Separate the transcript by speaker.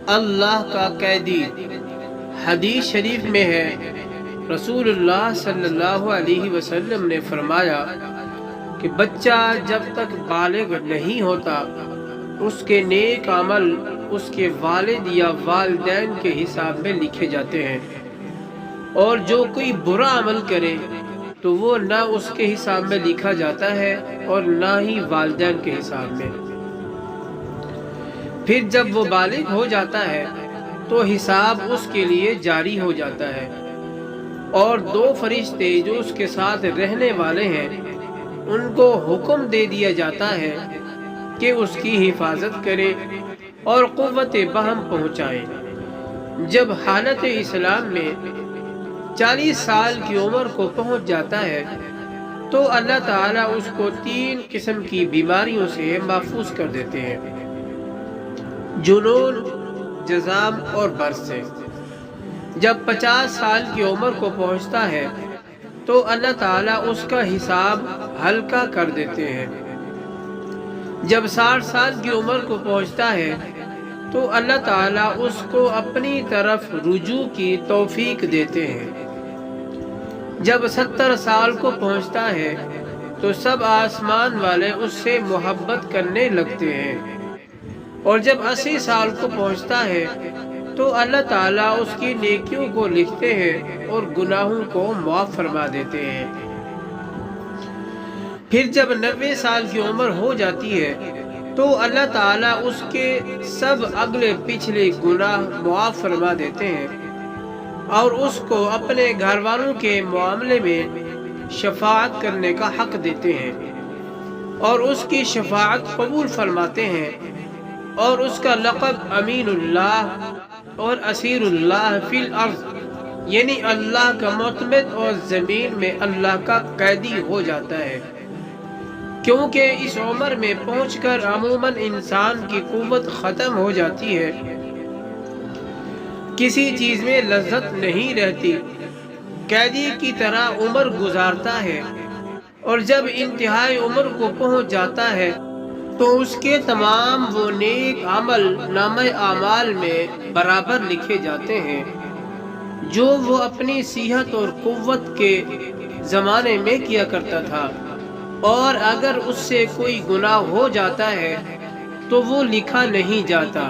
Speaker 1: اللہ کا قیدی۔ حدیث شریف میں ہے، رسول اللہ صلی اللہ علیہ وسلم نے فرمایا کہ بچہ جب تک بالغ نہیں ہوتا اس کے نیک عمل اس کے والد یا والدین کے حساب میں لکھے جاتے ہیں، اور جو کوئی برا عمل کرے تو وہ نہ اس کے حساب میں لکھا جاتا ہے اور نہ ہی والدین کے حساب میں۔ پھر جب وہ بالغ ہو جاتا ہے تو حساب اس کے لیے جاری ہو جاتا ہے، اور دو فرشتے جو اس کے ساتھ رہنے والے ہیں ان کو حکم دے دیا جاتا ہے کہ اس کی حفاظت کرے اور قوت بہم پہنچائے۔ جب حالت اسلام میں 40 سال کی عمر کو پہنچ جاتا ہے تو اللہ تعالیٰ اس کو 3 قسم کی بیماریوں سے محفوظ کر دیتے ہیں: جنون، جذام اور برس سے۔ جب 50 سال کی عمر کو پہنچتا ہے تو اللہ تعالیٰ اس کا حساب ہلکا کر دیتے ہیں۔ جب 60 سال کی عمر کو پہنچتا ہے تو اللہ تعالیٰ اس کو اپنی طرف رجوع کی توفیق دیتے ہیں۔ جب 70 سال کو پہنچتا ہے تو سب آسمان والے اس سے محبت کرنے لگتے ہیں، اور جب 80 سال کو پہنچتا ہے تو اللہ تعالیٰ اس کی نیکیوں کو لکھتے ہیں اور گناہوں کو معاف فرما دیتے ہیں۔ پھر جب 90 سال کی عمر ہو جاتی ہے تو اللہ تعالیٰ اس کے سب اگلے پچھلے گناہ معاف فرما دیتے ہیں، اور اس کو اپنے گھر والوں کے معاملے میں شفاعت کرنے کا حق دیتے ہیں، اور اس کی شفاعت قبول فرماتے ہیں، اور اس کا لقب امین اللہ اور اسیر اللہ فی الارض، یعنی اللہ کا معتمد اور زمین میں اللہ کا قیدی ہو جاتا ہے، کیونکہ اس عمر میں پہنچ کر عموماً انسان کی قوت ختم ہو جاتی ہے، کسی چیز میں لذت نہیں رہتی، قیدی کی طرح عمر گزارتا ہے، اور جب انتہائی عمر کو پہنچ جاتا ہے تو اس کے تمام وہ نیک عمل نامہ اعمال میں برابر لکھے جاتے ہیں جو وہ اپنی صحت اور قوت کے زمانے میں کیا کرتا تھا، اور اگر اس سے کوئی گناہ ہو جاتا ہے تو وہ لکھا نہیں جاتا۔